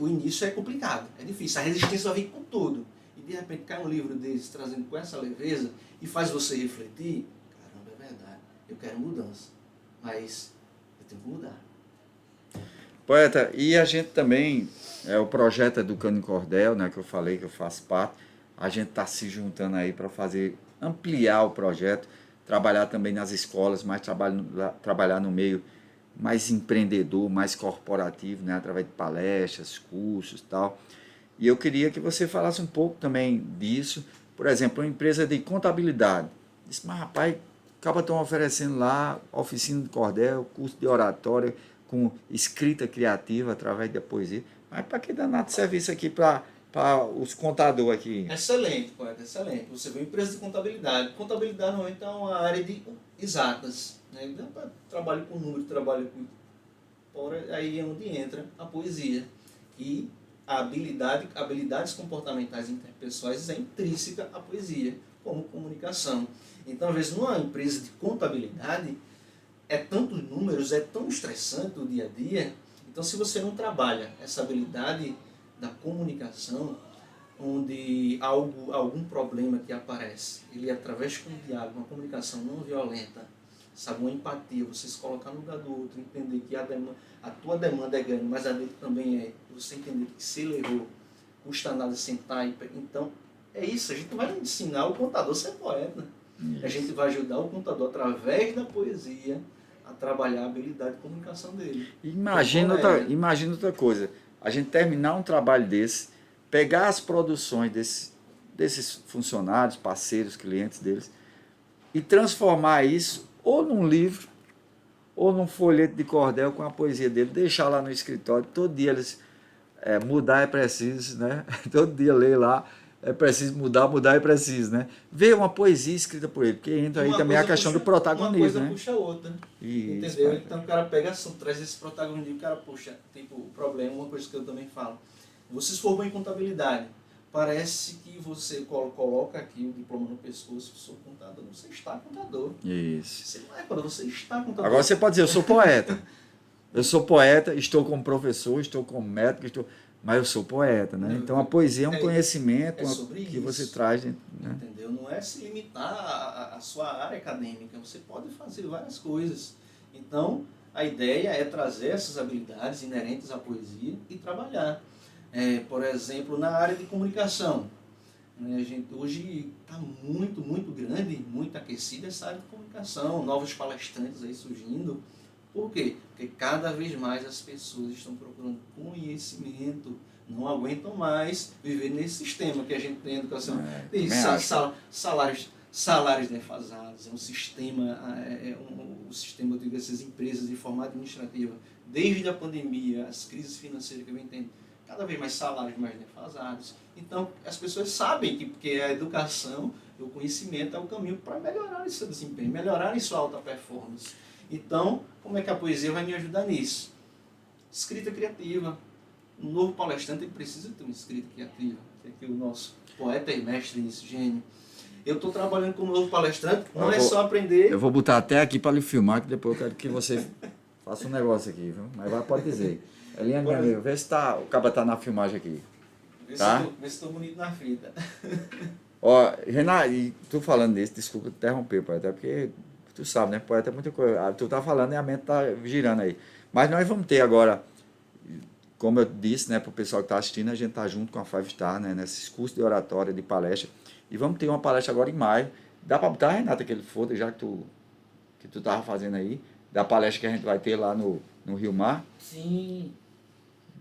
o início é complicado, é difícil, a resistência vai vir com tudo. E de repente cai um livro desses trazendo com essa leveza e faz você refletir, caramba, é verdade, eu quero mudança, mas eu tenho que mudar. Poeta, e a gente também, o projeto Educando em Cordel, né, que eu falei que eu faço parte, a gente está se juntando aí para ampliar o projeto, trabalhar também nas escolas, mas trabalhar no meio mais empreendedor, mais corporativo, né, através de palestras, cursos e tal. E eu queria que você falasse um pouco também disso. Por exemplo, uma empresa de contabilidade. Disse, mas rapaz, acaba estão oferecendo lá oficina de cordel, curso de oratória, com escrita criativa através da poesia. Mas para que danado serviço aqui para os contadores aqui? Excelente, poeta, excelente. Você vê empresa de contabilidade. Contabilidade normalmente é uma área de exatas. Né? Trabalho com número, trabalho com... Aí é onde entra a poesia. E habilidades comportamentais interpessoais é intrínseca à poesia, como comunicação. Então, às vezes, numa empresa de contabilidade, é tantos números, é tão estressante o dia a dia. Então, se você não trabalha essa habilidade da comunicação, onde algum problema que aparece, ele através de um diálogo, uma comunicação não violenta, sabe, uma empatia, você se colocar no lugar do outro, entender que a tua demanda é grande, mas a dele também é, você entender que se ele errou, custa nada sentar e... Então, é isso, a gente vai ensinar o contador a ser poeta. A gente vai ajudar o contador, através da poesia, a trabalhar a habilidade de comunicação dele. Imagina outra coisa, a gente terminar um trabalho desse, pegar as produções desses funcionários, parceiros, clientes deles, e transformar isso ou num livro, ou num folheto de cordel com a poesia dele, deixar lá no escritório, todo dia eles... mudar é preciso, né? Todo dia ler lá, é preciso mudar é preciso, né? Ver uma poesia escrita por ele, porque entra aí também a questão do protagonismo, né? Uma coisa né? puxa a outra, Isso, entendeu? Então o cara pega, traz esse protagonismo e o cara puxa, tipo, o problema, uma coisa que eu também falo. Você se formou em contabilidade, parece que você coloca aqui o diploma no pescoço, sou contador, você está contador. Isso. Você não é quando você está contador. Agora você pode dizer, eu sou poeta. Eu sou poeta, estou como professor, estou como médico, mas eu sou poeta, né? Então a poesia é um conhecimento que você traz, né? Entendeu? Não é se limitar à sua área acadêmica, você pode fazer várias coisas. Então, a ideia é trazer essas habilidades inerentes à poesia e trabalhar. Por exemplo, na área de comunicação. A gente hoje está muito, muito grande, muito aquecida essa área de comunicação, novos palestrantes aí surgindo. Por quê? Porque cada vez mais as pessoas estão procurando conhecimento, não aguentam mais viver nesse sistema que a gente tem, educação. Tem salários defasados, é um sistema, um sistema, eu digo, essas empresas de forma administrativa, desde a pandemia, as crises financeiras que eu entendo, cada vez mais salários mais defasados. Então, as pessoas sabem que a educação, o conhecimento é o caminho para melhorar seu desempenho, melhorar sua alta performance. Então, como é que a poesia vai me ajudar nisso? Escrita criativa. Um novo palestrante precisa ter uma escrita criativa. Que o nosso poeta e mestre nisso, gênio. Eu estou trabalhando como novo palestrante, não é só aprender... Eu vou botar até aqui para lhe filmar, que depois eu quero que você faça um negócio aqui, viu? Mas pode dizer. Eliane, vê se o cara está na filmagem aqui. Vê se estou bonito na fita. Ó, Renato, e tu falando disso, desculpa te interromper, pai, até porque... Tu sabe, né? Poeta é muita coisa. Tu tá falando e a mente tá girando aí. Mas nós vamos ter agora, como eu disse, né, para o pessoal que está assistindo, a gente tá junto com a Five Star, né, nesses cursos de oratória, de palestra. E vamos ter uma palestra agora em maio. Dá para botar, Renata, aquele foda, já que tu tava fazendo aí, da palestra que a gente vai ter lá no Rio Mar. Sim.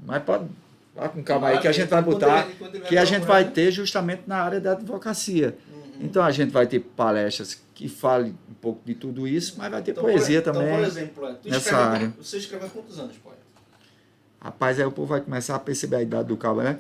Mas pode... Vá com calma aí, que a gente vai botar, que a gente vai ter justamente na área da advocacia. Então a gente vai ter palestras que falem um pouco de tudo isso, mas vai ter Então, poesia então, também por exemplo, nessa área. Você escreve há quantos anos, poeta? Rapaz, aí o povo vai começar a perceber a idade do cabo, né?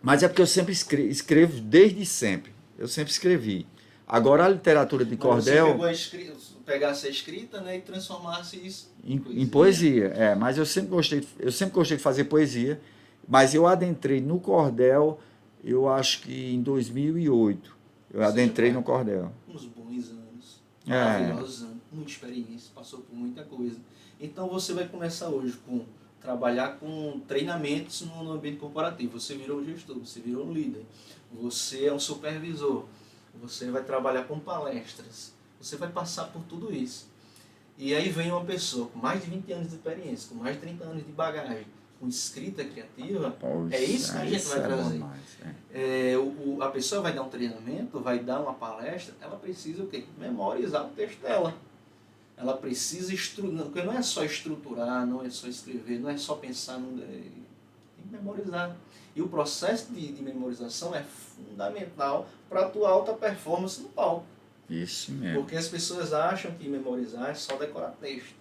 Mas é porque eu sempre escrevo desde sempre. Eu sempre escrevi. Agora a literatura de Mas cordel você pegou pegasse a escrita, né, e transformasse isso em poesia, mas eu sempre gostei de fazer poesia, mas eu adentrei no cordel, eu acho que em 2008. Eu adentrei no cordel. Uns bons anos, É, maravilhosos anos, muita experiência, passou por muita coisa. Então você vai começar hoje com trabalhar com treinamentos no ambiente corporativo. Você virou um gestor, você virou um líder, você é um supervisor, você vai trabalhar com palestras, você vai passar por tudo isso. E aí vem uma pessoa com mais de 20 anos de experiência, com mais de 30 anos de bagagem, com escrita criativa, poxa, é isso que a gente vai é bom trazer. demais, A pessoa vai dar um treinamento, vai dar uma palestra, ela precisa o quê? Memorizar o texto dela. Ela precisa estruturar, porque não é só estruturar, não é só escrever, não é só pensar, tem que memorizar. E o processo de memorização é fundamental para a tua alta performance no palco. Isso mesmo. Porque as pessoas acham que memorizar é só decorar texto.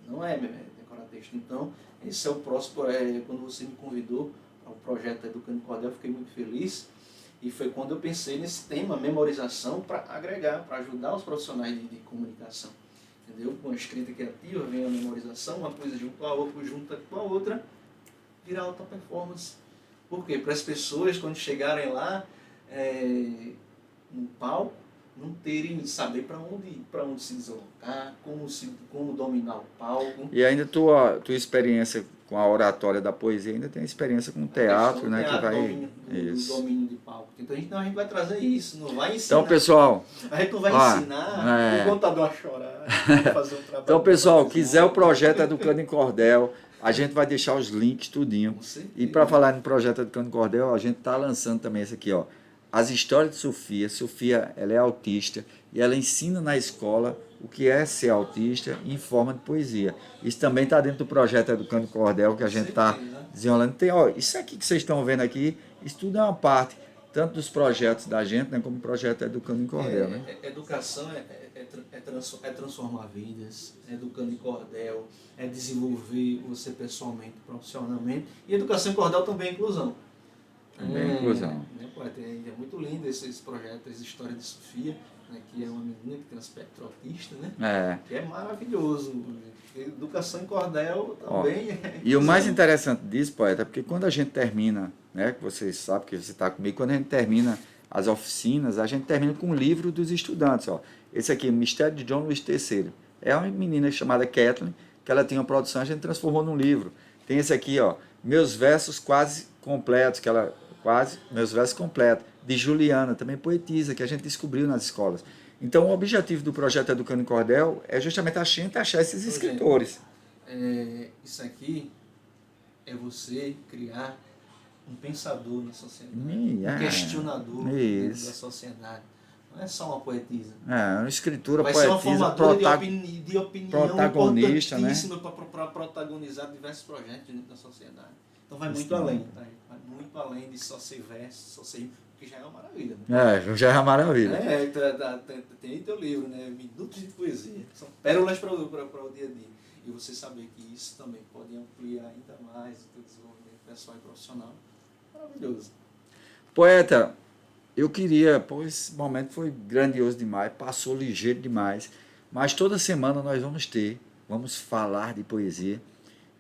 Não é decorar texto. Então, esse é o próximo. Quando você me convidou para o projeto Educando Cordel, eu fiquei muito feliz. E foi quando eu pensei nesse tema, memorização, para agregar, para ajudar os profissionais de comunicação. Entendeu? Com a escrita criativa, vem a memorização, uma coisa junta com a outra, vira alta performance. Por quê? Para as pessoas, quando chegarem lá no palco, não terem, saber para onde se deslocar, como dominar o palco. E ainda tua experiência com a oratória da poesia, ainda tem experiência com o teatro, né? Que vai... Do domínio de palco. Então a gente vai trazer isso, não vai ensinar. Então, pessoal... A gente não vai ensinar o contador a chorar, a fazer um trabalho. Então, pessoal, quiser o projeto Educando em Cordel, a gente vai deixar os links tudinho. E para falar no projeto Educando em Cordel, a gente está lançando também esse aqui, ó. As histórias de Sofia. Sofia, ela é autista e ela ensina na escola o que é ser autista em forma de poesia. Isso também está dentro do projeto Educando Cordel, que a gente está desenrolando. Tem, ó, isso aqui que vocês estão vendo aqui, isso tudo é uma parte, tanto dos projetos da gente, né, como o projeto Educando em Cordel. Né? Educação é transformar vidas, educando em cordel, é desenvolver você pessoalmente, profissionalmente. E educação em cordel também é inclusão. Também inclusão. É muito lindo esse projeto, essa história de Sofia, né, que é uma menina que tem um espectro autista, né? Que é maravilhoso. Educação em cordel também E o mais interessante disso, poeta, é porque quando a gente termina, né, que vocês sabem que você está comigo, quando a gente termina as oficinas, a gente termina com um livro dos estudantes. Ó. Esse aqui, Mistério de John Luiz III. É uma menina chamada Kathleen, que ela tinha uma produção, a gente transformou num livro. Tem esse aqui, ó, Meus Versos Quase Completos, Meus Versos Completos, de Juliana, também poetisa, que a gente descobriu nas escolas. Então, o objetivo do projeto Educando em Cordel é justamente a gente achar esses escritores. Isso aqui é você criar um pensador na sociedade, um questionador dentro da sociedade. Não é só uma poetisa. Uma escritura vai poetisa, ser uma formadora de opinião protagonista, importantíssima, né? Para protagonizar diversos projetos dentro da sociedade. Então vai muito além, tá? Vai muito além de só ser verso, só ser... que já é uma maravilha. Né? Já é uma maravilha. Tem teu livro, né? Minutos de poesia. São pérolas para o dia a dia. E você saber que isso também pode ampliar ainda mais o teu desenvolvimento pessoal e profissional. Maravilhoso. Poeta, eu queria, esse momento foi grandioso demais, passou ligeiro demais, mas toda semana nós vamos falar de poesia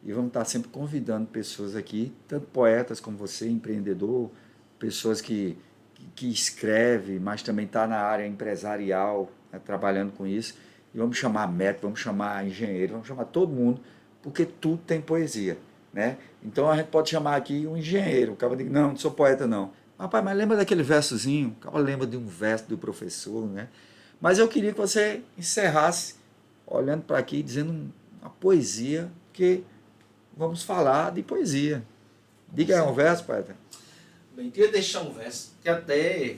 e vamos estar sempre convidando pessoas aqui, tanto poetas como você, empreendedor, pessoas que escrevem, mas também está na área empresarial, né, trabalhando com isso, e vamos chamar médico, vamos chamar engenheiro, vamos chamar todo mundo, porque tudo tem poesia. Né? Então a gente pode chamar aqui um engenheiro, o cara diz, não sou poeta não. Rapaz, mas lembra daquele versozinho? O cara lembra de um verso do professor, né? Mas eu queria que você encerrasse olhando para aqui, dizendo uma poesia, porque vamos falar de poesia. Diga aí um verso, poeta. Bem, queria deixar um verso que até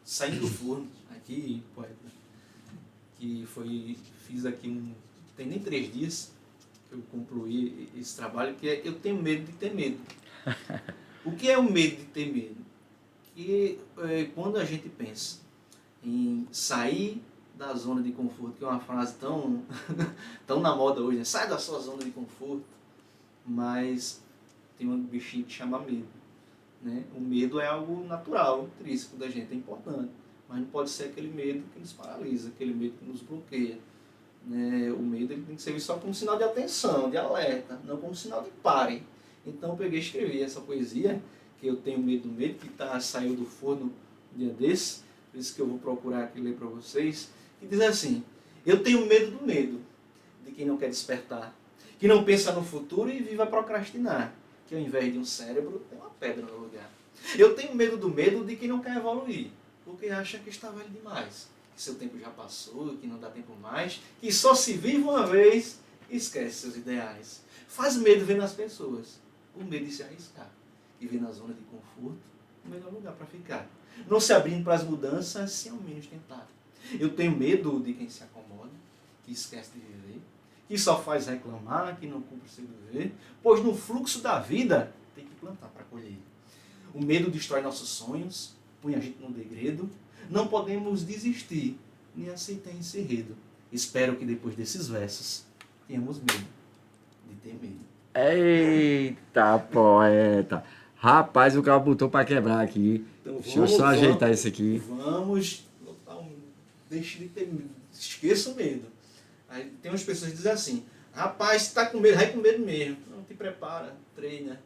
saindo do forno aqui, poeta, que fiz aqui tem nem 3 dias que eu concluí esse trabalho, que é Eu Tenho Medo de Ter Medo. O que é o medo de ter medo? Que quando a gente pensa em sair da zona de conforto, que é uma frase tão, tão na moda hoje, né? Sai da sua zona de conforto, mas tem um bichinho que chama medo. Né? O medo é algo natural, intrínseco da gente, é importante, mas não pode ser aquele medo que nos paralisa, aquele medo que nos bloqueia. Né? O medo ele tem que servir só como sinal de atenção, de alerta, não como sinal de pare. Então eu peguei e escrevi essa poesia, que eu tenho medo do medo, que saiu do forno um dia desse, por isso que eu vou procurar aqui ler para vocês, que diz assim: eu tenho medo do medo, de quem não quer despertar, que não pensa no futuro e vive a procrastinar, que ao invés de um cérebro tem uma pedra no lugar. Eu tenho medo do medo de quem não quer evoluir, porque acha que está velho demais, que seu tempo já passou, que não dá tempo mais, que só se vive uma vez e esquece seus ideais. Faz medo ver nas pessoas, o medo de se arriscar, e ver na zona de conforto o melhor lugar para ficar. Não se abrindo para as mudanças sem ao menos tentar. Eu tenho medo de quem se acomoda, que esquece de viver, que só faz reclamar, que não cumpre seu dever, pois no fluxo da vida tem que plantar para colher. O medo destrói nossos sonhos, põe a gente no degredo, não podemos desistir, nem aceitar encerredo. Espero que depois desses versos tenhamos medo de ter medo. Eita, poeta! Rapaz, o cara botou para quebrar aqui. Então, Deixa eu só ajeitar isso aqui. Vamos, deixe de ter medo, esqueça o medo. Aí tem umas pessoas que dizem assim: rapaz, se está com medo, vai com medo mesmo. Não, te prepara, treina,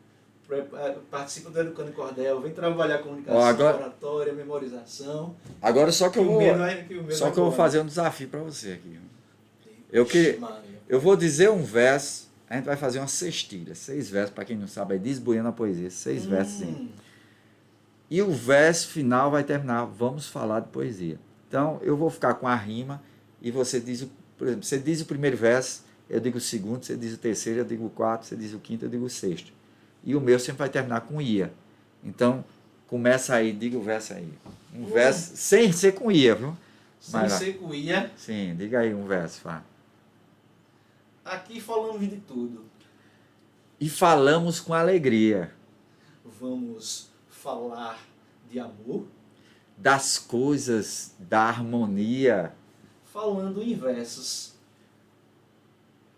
participa do Educando em Cordel, vem trabalhar comunicação, oratória, memorização. Agora só que eu vou fazer fazer um desafio para você aqui. Eu vou dizer um verso, a gente vai fazer uma cestilha, 6 versos, para quem não sabe, é desbuiando a poesia, 6 versos sim. E o verso final vai terminar, vamos falar de poesia. Então, eu vou ficar com a rima e você diz, por exemplo, você diz o primeiro verso, eu digo o segundo, você diz o terceiro, eu digo o quarto, você diz o quinto, eu digo o sexto. E o meu sempre vai terminar com ia. Então, começa aí, diga o verso aí. Um verso, sem ser com ia, viu? Sem ser com ia. Sim, diga aí um verso, Fá. Aqui falamos de tudo. E falamos com alegria. Vamos falar de amor. Das coisas, da harmonia. Falando em versos.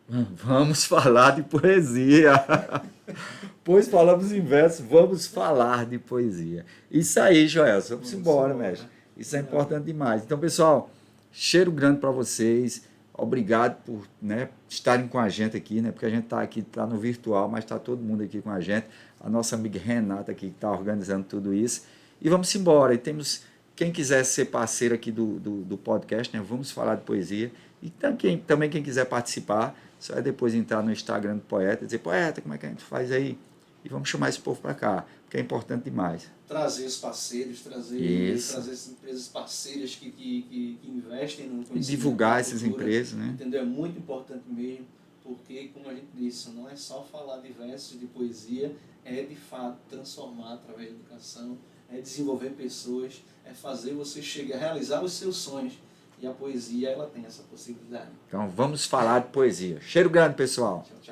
Vamos falar de poesia. Pois falamos em versos, vamos falar de poesia. Isso aí, Joelson. Vamos embora, mestre. Isso é importante demais. Então, pessoal, cheiro grande para vocês. Obrigado por estarem com a gente aqui, porque a gente está aqui, está no virtual, mas está todo mundo aqui com a gente. A nossa amiga Renata aqui que está organizando tudo isso. E vamos embora. E temos, quem quiser ser parceiro aqui do podcast, vamos falar de poesia. E também quem quiser participar, só é depois entrar no Instagram do Poeta e dizer: Poeta, como é que a gente faz aí? E vamos chamar esse povo para cá, porque é importante demais. Trazer os parceiros, trazer as empresas parceiras que investem no conhecimento. E divulgar essas empresas, Entendeu? É muito importante mesmo, porque, como a gente disse, não é só falar de versos, de poesia, é de fato transformar através da educação, é desenvolver pessoas, é fazer você chegar a realizar os seus sonhos. E a poesia, ela tem essa possibilidade. Então, vamos falar de poesia. Cheiro grande, pessoal. Tchau, tchau.